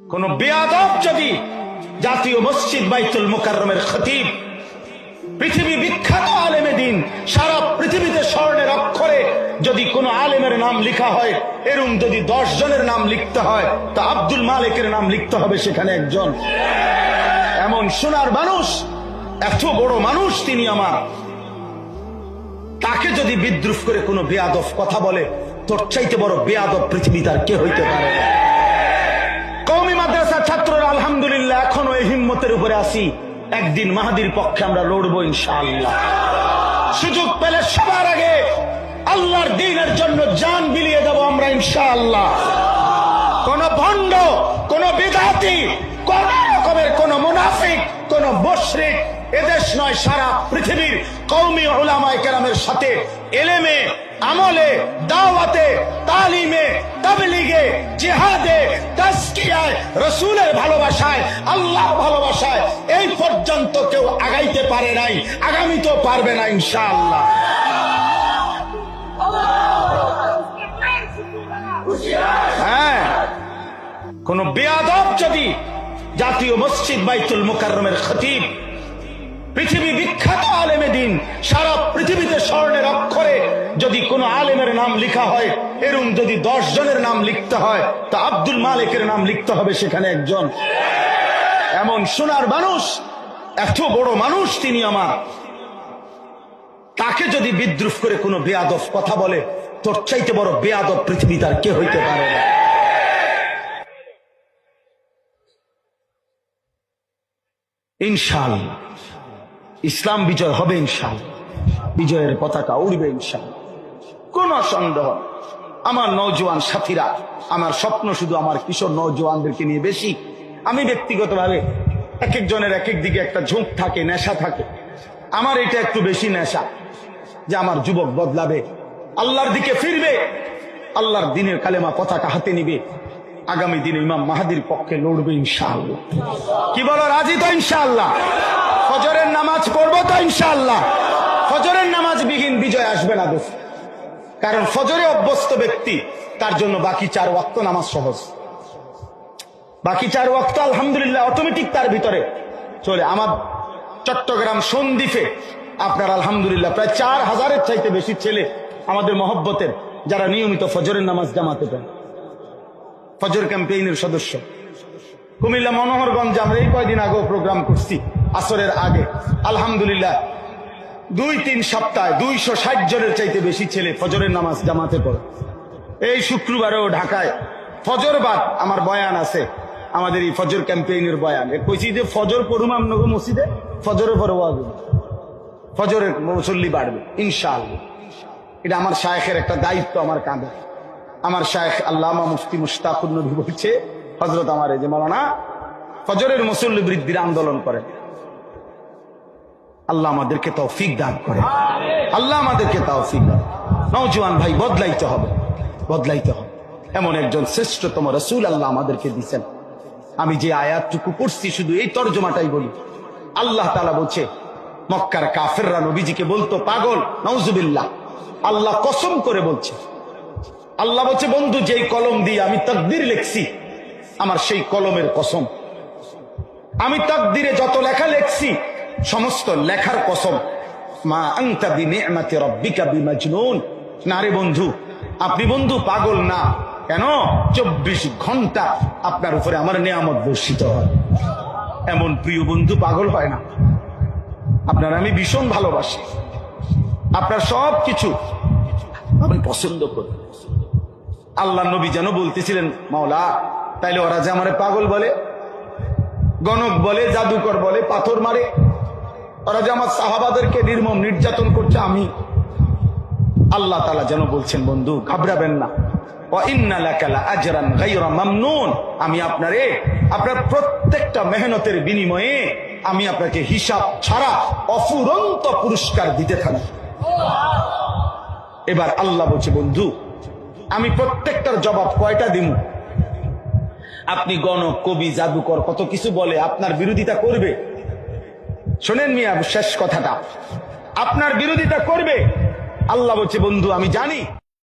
কোন বেয়াদব যদি জাতীয় মসজিদ বাইতুল মুকাররমের খতিব, পৃথিবী বিখ্যাত আলেমে দিন, সারা পৃথিবীতে স্বর্ণের অক্ষরে যদি কোন আলেমের নাম লিখা হয়, এরকম যদি 10 জনের নাম লিখতে হয়, তা আব্দুল মালিকের নাম লিখতে হবে সেখানে একজন। এমন সোনার মানুষ, এত বড় মানুষ তিনি আমার, তাকে যদি বিদ্রুপ করে কোনো বেয়াদব কথা বলে, তোর চাইতে বড় বেয়াদব পৃথিবীতে আর কে হইতে পারে না। কওমি মাদ্রাসার ছাত্ররা আলহামদুলিল্লাহ এখনো এই হিম্মতের উপরে আসি, একদিন মাহাদির পক্ষে আমরা লড়বো ইনশাআল্লাহ। সুযোগ পেলে সবার আগে আল্লাহর দ্বীনের জন্য জান বিলিয়ে দেব আমরা ইনশাআল্লাহ। কোন ভণ্ড, কোন বিদআতি, কোন রকমের কোন মুনাফিক, কোন মুশরিক এদেশ নয় সারা পৃথিবীর কওমি উলামায়ে কেরামের সাথে ইলমে, আমলে, দাওয়াতে, তালিমে, তাবলীগে, জিহাদে, তাজকিয়ায়, রাসূলের ভালোবাসায়, আল্লাহর ভালোবাসায় এই পর্যন্ত কেউ আগাইতে পারে নাই, আগামীতেও পারবে না ইনশাআল্লাহ। হ্যাঁ, কোন বেয়াদব যদি জাতীয় মসজিদ বাইতুল মুকাররমের খতিব, পৃথিবী বিখ্যাত আলেমে দিন, সারা পৃথিবীতে স্বর্ণের অক্ষরে যদি কোন আলেমের নাম লিখা হয়, এরকম যদি 10 জনের নাম লিখতে হয়, তা আব্দুল মালিকের নাম লিখতে হবে সেখানে একজন। এমন সোনার মানুষ, এত বড় মানুষ তিনি আমার, তাকে যদি বিদ্রুপ করে কোনো বেয়াদব কথা বলে, তোর চাইতে বড় বেয়াদব পৃথিবীতে আর কে হইতে পারে না। ইনশাআল্লাহ ইসলাম বিজয় হবে ইনশাআল্লাহ, বিজয়ের পতাকা উড়বে ইনশাআল্লাহ, কোন সন্দেহ। আমার নওজোয়ান সাথীরা, আমার স্বপ্ন শুধু আমার কিশোর নওজোয়ানদেরকে নিয়ে বেশি। আমি ব্যক্তিগতভাবে এক একজনের এক এক দিকে একটা ঝোঁক থাকে, নেশা থাকে। আমার এটা একটু বেশি নেশা যে আমার যুবক বদলাবে, আল্লাহর দিকে ফিরবে, আল্লাহর দ্বীনের কালেমা পতাকা হাতে নিবে, আগামী দিনে ইমাম মাহাদির পক্ষে লড়বে ইনশাআল্লাহ। কি বলো, রাজি তো ইনশাআল্লাহ? ফজরের নামাজ পড়বো তো ইনশাআল্লাহ? ফজরের নামাজ বিহীন বিজয় আসবে না দোস্ত, কারণ ফজরে অভ্যস্ত ব্যক্তি, তার জন্য বাকি 4 ওয়াক্ত নামাজ সহজ। বাকি 4 ওয়াক্ত আলহামদুলিল্লাহ অটোমেটিক তার ভিতরে চলে। আমার চট্টগ্রাম সন্দ্বীপে আপনার আলহামদুলিল্লাহ প্রায় 4000-এর চাইতে বেশি ছেলে আমাদের মহব্বতের, যারা নিয়মিত ফজরের নামাজ জামাতে পায়, ফজর ক্যাম্পেইনের সদস্য। কুমিল্লা মনোহরগঞ্জে আমরা এই কয়দিন আগেও প্রোগ্রাম করছি, আসরের আগে আলহামদুলিল্লাহ 2-3 সপ্তাহে 260 জনের চাইতে বেশি ছেলে ফজরের নামাজ জামাতে পড়ে। এই শুক্রবারেও ঢাকায় ফজর বাদ আমার বয়ান আছে, আমাদের এই ফজর ক্যাম্পেইনের বয়ান। কইছি যে ফজর পড়ুম আমনগো মসজিদে, ফজরের পরে ওয়াজ, ফজরের মুসল্লি বাড়বে ইনশাআল্লাহ। এটা আমার শায়েখের একটা দায়িত্ব আমার কাঁধে। আমার শায়েখ আল্লামা মুফতি মুশতাকুর নবী বলছে, হযরত আমার এই যে মাওলানা ফজরের মুসল্লি বৃদ্ধির আন্দোলন করেন। আল্লাহ আমাদেরকে তৌফিক দান করে, আল্লাহ আমাদেরকে তৌফিক দান। নওজোয়ান ভাই, বদলাইতে হবে, বদলাইতে হবে। এমন একজন শ্রেষ্ঠতম রাসূল আল্লাহ আমাদেরকে দিয়েছেন। আমি যে আয়াতটুকু পড়ছি শুধু এই তরজমাটাই বলি। আল্লাহ তাআলা বলছে, মক্কার কাফেররা নবীজিকে বলতো পাগল, নাউজুবিল্লাহ। আল্লাহ কসম করে বলছে, আল্লাহ বলছে, বন্ধু যেই কলম দিয়ে আমি তাকদীর লিখছি, আমার সেই কলমের কসম, আমি তাকদীরে যত লেখা লিখছি সমস্ত লেখার কসম, মা আনতা বিনিআমাতি রাব্বিকা বিমাজনুন। না রে বন্ধু, আপনি বন্ধু পাগল না। কেন? 24 ঘন্টা আপনার উপরে আমার নিয়ামত বর্ষিত হয়। এমন প্রিয় বন্ধু পাগল হয় না। আপনার আমি ভীষণ ভালোবাসি, আপনার সব কিছু আমি পছন্দ করি। আল্লাহ নবী যেন বলতেছিলেন, মাওলা তাইলে ওরা যে আমারে পাগল বলে, গণক বলে, জাদুকর বলে, পাথর মারে, ওরা যে আমার সাহাবাদেরকে নির্মম নির্যাতন করছে, আমি আল্লাহ তাআলা যেন বলছেন, বন্ধু ঘাবড়াবেন না, ওয়া ইন্না লাকা লাআজরান গায়রা মামনুন। আমি আপনার প্রত্যেকটা মেহনতের বিনিময়ে আমি আপনাকে হিসাব ছাড়া অফুরন্ত পুরস্কার দিতে থাকি। এবার আল্লাহ বলছে, বন্ধু আমি প্রত্যেকটার জবাব কয়টা দিব? আপনি গণক, কবি, জাদুকর কত কিছু বলে, আপনার বিরোধিতা করবে। শোনেন মিয়া, শেষ কথাটা, আপনার বিরোধিতা করবে। আল্লাহ বলছে, বন্ধু আমি জানি